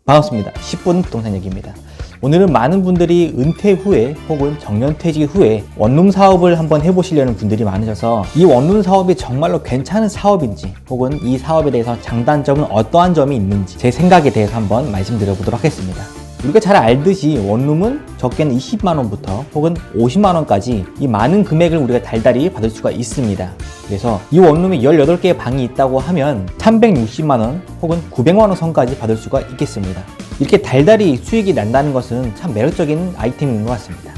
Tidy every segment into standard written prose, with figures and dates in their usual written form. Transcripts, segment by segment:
반갑습니다. 10분 부동산 얘기입니다. 오늘은 많은 분들이 은퇴 후에 혹은 정년퇴직 후에 원룸 사업을 한번 해보시려는 분들이 많으셔서 이 원룸 사업이 정말로 괜찮은 사업인지 혹은 이 사업에 대해서 장단점은 어떠한 점이 있는지 제 생각에 대해서 한번 말씀드려보도록 하겠습니다. 우리가 잘 알듯이 원룸은 적게는 20만원부터 혹은 50만원까지 이 많은 금액을 우리가 달달이 받을 수가 있습니다. 그래서 이 원룸에 18개의 방이 있다고 하면 360만원 혹은 900만원 선까지 받을 수가 있겠습니다. 이렇게 달달이 수익이 난다는 것은 참 매력적인 아이템인 것 같습니다.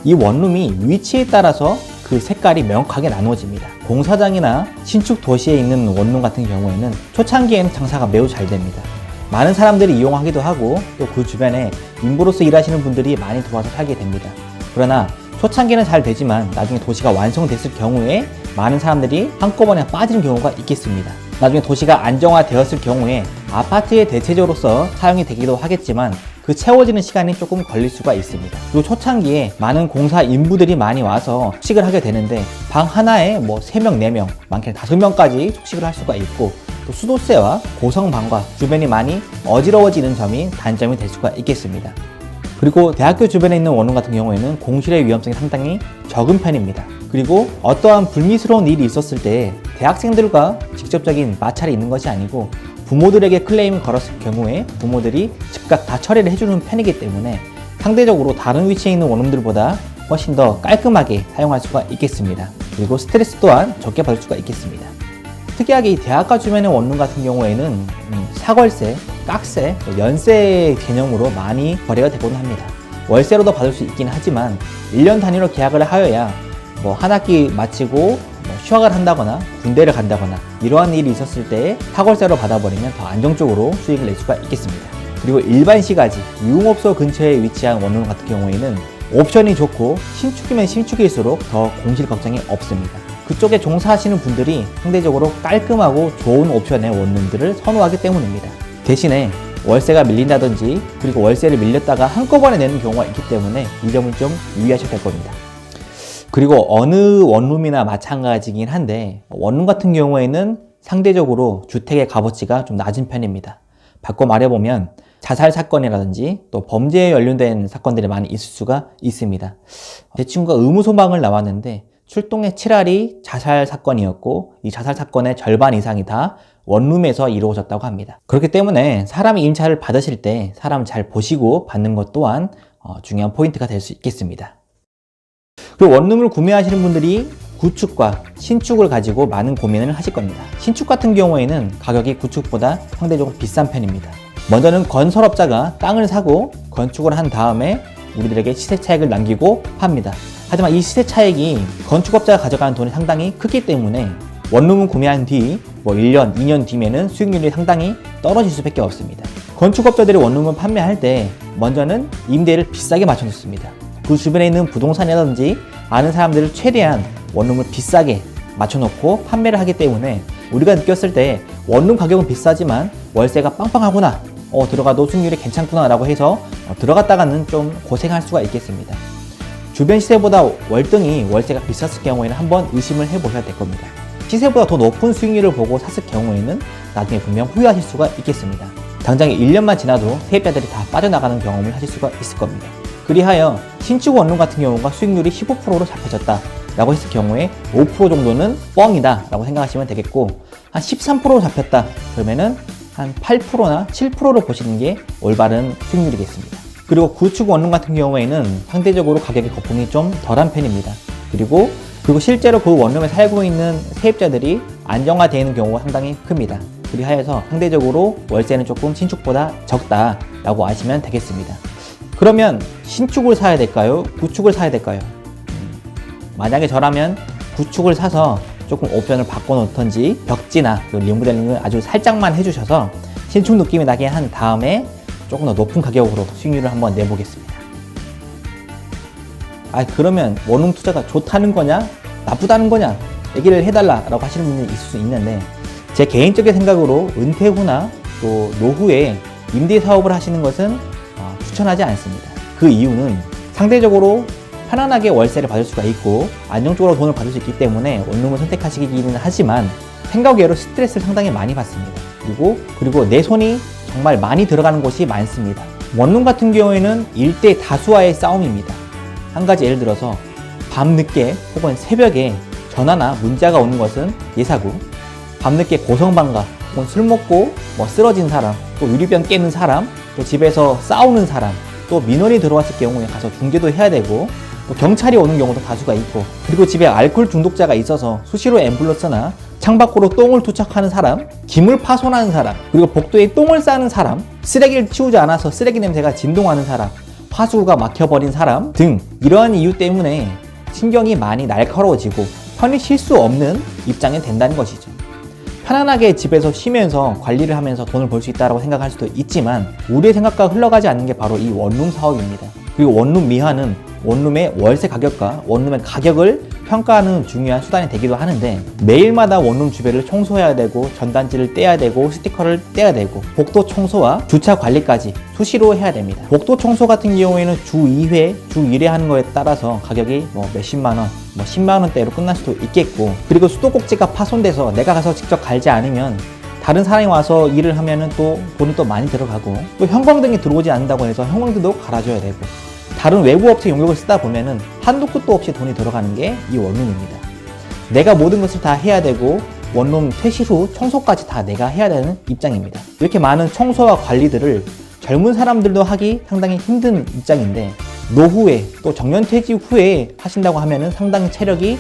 이 원룸이 위치에 따라서 그 색깔이 명확하게 나누어집니다. 공사장이나 신축 도시에 있는 원룸 같은 경우에는 초창기에는 장사가 매우 잘 됩니다. 많은 사람들이 이용하기도 하고 또 그 주변에 인부로서 일하시는 분들이 많이 들어와서 살게 됩니다. 그러나 초창기는 잘 되지만 나중에 도시가 완성됐을 경우에 많은 사람들이 한꺼번에 빠지는 경우가 있겠습니다. 나중에 도시가 안정화되었을 경우에 아파트의 대체제로서 사용이 되기도 하겠지만 그 채워지는 시간이 조금 걸릴 수가 있습니다. 그리고 초창기에 많은 공사 인부들이 많이 와서 숙식을 하게 되는데 방 하나에 3명, 4명, 많게는 5명까지 숙식을 할 수가 있고 또 수도세와 고성방과 주변이 많이 어지러워지는 점이 단점이 될 수가 있겠습니다. 그리고 대학교 주변에 있는 원룸 같은 경우에는 공실의 위험성이 상당히 적은 편입니다. 그리고 어떠한 불미스러운 일이 있었을 때 대학생들과 직접적인 마찰이 있는 것이 아니고 부모들에게 클레임을 걸었을 경우에 부모들이 즉각 다 처리를 해주는 편이기 때문에 상대적으로 다른 위치에 있는 원룸들보다 훨씬 더 깔끔하게 사용할 수가 있겠습니다. 그리고 스트레스 또한 적게 받을 수가 있겠습니다. 특이하게 이 대학가 주변의 원룸 같은 경우에는 사월세, 깍세, 연세 개념으로 많이 거래가 되곤 합니다. 월세로도 받을 수 있긴 하지만 1년 단위로 계약을 하여야 한 학기 마치고 휴학을 한다거나 군대를 간다거나 이러한 일이 있었을 때 사월세로 받아버리면 더 안정적으로 수익을 낼 수가 있겠습니다. 그리고 일반 시가지, 유흥업소 근처에 위치한 원룸 같은 경우에는 옵션이 좋고 신축이면 신축일수록 더 공실 걱정이 없습니다. 그쪽에 종사하시는 분들이 상대적으로 깔끔하고 좋은 옵션의 원룸들을 선호하기 때문입니다. 대신에 월세가 밀린다든지 그리고 월세를 밀렸다가 한꺼번에 내는 경우가 있기 때문에 이 점을 좀 유의하셔야 될 겁니다. 그리고 어느 원룸이나 마찬가지긴 한데 원룸 같은 경우에는 상대적으로 주택의 값어치가 좀 낮은 편입니다. 바꿔 말해보면 자살 사건이라든지 또 범죄에 연루된 사건들이 많이 있을 수가 있습니다. 제 친구가 의무소방을 나왔는데 출동의 7할이 자살 사건이었고 이 자살 사건의 절반 이상이 다 원룸에서 이루어졌다고 합니다. 그렇기 때문에 사람이 임차를 받으실 때 사람 잘 보시고 받는 것 또한 중요한 포인트가 될 수 있겠습니다. 그리고 원룸을 구매하시는 분들이 구축과 신축을 가지고 많은 고민을 하실 겁니다. 신축 같은 경우에는 가격이 구축보다 상대적으로 비싼 편입니다. 먼저는 건설업자가 땅을 사고 건축을 한 다음에 우리들에게 시세 차익을 남기고 팝니다. 하지만 이 시세 차익이 건축업자가 가져가는 돈이 상당히 크기 때문에 원룸을 구매한 뒤 1년, 2년 뒤면은 수익률이 상당히 떨어질 수밖에 없습니다. 건축업자들이 원룸을 판매할 때 먼저는 임대를 비싸게 맞춰놓습니다. 그 주변에 있는 부동산이라든지 아는 사람들을 최대한 원룸을 비싸게 맞춰놓고 판매를 하기 때문에 우리가 느꼈을 때 원룸 가격은 비싸지만 월세가 빵빵하구나, 들어가도 수익률이 괜찮구나 라고 해서 들어갔다가는 좀 고생할 수가 있겠습니다. 주변 시세보다 월등히 월세가 비쌌을 경우에는 한번 의심을 해보셔야 될 겁니다. 시세보다 더 높은 수익률을 보고 샀을 경우에는 나중에 분명 후회하실 수가 있겠습니다. 당장에 1년만 지나도 세입자들이 다 빠져나가는 경험을 하실 수가 있을 겁니다. 그리하여 신축 원룸 같은 경우가 수익률이 15%로 잡혀졌다 라고 했을 경우에 5% 정도는 뻥이다 라고 생각하시면 되겠고, 한 13% 잡혔다 그러면은 한 8%나 7%로 보시는 게 올바른 수익률이겠습니다. 그리고 구축 원룸 같은 경우에는 상대적으로 가격의 거품이 좀 덜한 편입니다. 그리고 실제로 그 원룸에 살고 있는 세입자들이 안정화되어 있는 경우가 상당히 큽니다. 그리하여서 상대적으로 월세는 조금 신축보다 적다라고 아시면 되겠습니다. 그러면 신축을 사야 될까요? 구축을 사야 될까요? 만약에 저라면 구축을 사서 조금 옵션을 바꿔놓던지 벽지나 리모델링을 아주 살짝만 해주셔서 신축 느낌이 나게 한 다음에 조금 더 높은 가격으로 수익률을 한번 내보겠습니다. 그러면 원룸 투자가 좋다는 거냐 나쁘다는 거냐 얘기를 해달라라고 하시는 분들이 있을 수 있는데, 제 개인적인 생각으로 은퇴 후나 또 노후에 임대 사업을 하시는 것은 추천하지 않습니다. 그 이유는 상대적으로 편안하게 월세를 받을 수가 있고 안정적으로 돈을 받을 수 있기 때문에 원룸을 선택하시기는 하지만 생각 외로 스트레스를 상당히 많이 받습니다. 그리고 내 손이 정말 많이 들어가는 곳이 많습니다. 원룸 같은 경우에는 일대 다수와의 싸움입니다. 한 가지 예를 들어서 밤늦게 혹은 새벽에 전화나 문자가 오는 것은 예사고, 밤늦게 고성방가 혹은 술 먹고 쓰러진 사람, 또 유리병 깨는 사람, 또 집에서 싸우는 사람, 또 민원이 들어왔을 경우에 가서 중재도 해야 되고, 또 경찰이 오는 경우도 다수가 있고, 그리고 집에 알코올 중독자가 있어서 수시로 앰뷸런스나 창밖으로 똥을 투척하는 사람, 기물 파손하는 사람, 그리고 복도에 똥을 싸는 사람, 쓰레기를 치우지 않아서 쓰레기 냄새가 진동하는 사람, 하수구가 막혀버린 사람 등 이러한 이유 때문에 신경이 많이 날카로워지고 편히 쉴 수 없는 입장이 된다는 것이죠. 편안하게 집에서 쉬면서 관리를 하면서 돈을 벌 수 있다고 생각할 수도 있지만 우리의 생각과 흘러가지 않는 게 바로 이 원룸 사업입니다. 그리고 원룸 미화는 원룸의 월세 가격과 원룸의 가격을 평가하는 중요한 수단이 되기도 하는데, 매일마다 원룸 주변을 청소해야 되고 전단지를 떼야 되고 스티커를 떼야 되고 복도 청소와 주차 관리까지 수시로 해야 됩니다. 복도 청소 같은 경우에는 주 2회, 주 1회 하는 거에 따라서 가격이 몇십만 원, 10만 원대로 끝날 수도 있겠고, 그리고 수도꼭지가 파손돼서 내가 가서 직접 갈지 않으면 다른 사람이 와서 일을 하면은 또 돈이 또 많이 들어가고, 또 형광등이 들어오지 않는다고 해서 형광등도 갈아줘야 되고, 다른 외부 업체 용역을 쓰다 보면은 한도 끝도 없이 돈이 들어가는 게 이 원룸입니다. 내가 모든 것을 다 해야 되고 원룸 퇴실 후 청소까지 다 내가 해야 되는 입장입니다. 이렇게 많은 청소와 관리들을 젊은 사람들도 하기 상당히 힘든 입장인데, 노후에 또 정년퇴직 후에 하신다고 하면은 상당히 체력이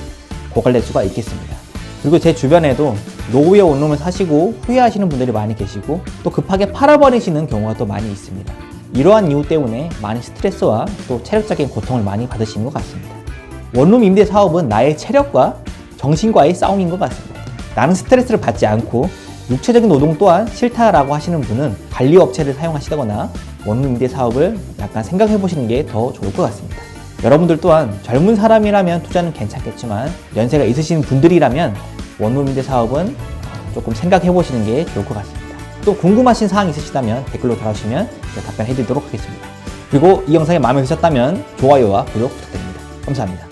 고갈될 수가 있겠습니다. 그리고 제 주변에도 노후에 원룸을 사시고 후회하시는 분들이 많이 계시고, 또 급하게 팔아버리시는 경우가 또 많이 있습니다. 이러한 이유 때문에 많은 스트레스와 또 체력적인 고통을 많이 받으시는 것 같습니다. 원룸 임대 사업은 나의 체력과 정신과의 싸움인 것 같습니다. 나는 스트레스를 받지 않고 육체적인 노동 또한 싫다라고 하시는 분은 관리업체를 사용하시거나 원룸 임대 사업을 약간 생각해 보시는 게 더 좋을 것 같습니다. 여러분들 또한 젊은 사람이라면 투자는 괜찮겠지만 연세가 있으신 분들이라면 원룸 임대 사업은 조금 생각해 보시는 게 좋을 것 같습니다. 또 궁금하신 사항이 있으시다면 댓글로 달아주시면 답변해 드리도록 하겠습니다. 그리고 이 영상이 마음에 드셨다면 좋아요와 구독 부탁드립니다. 감사합니다.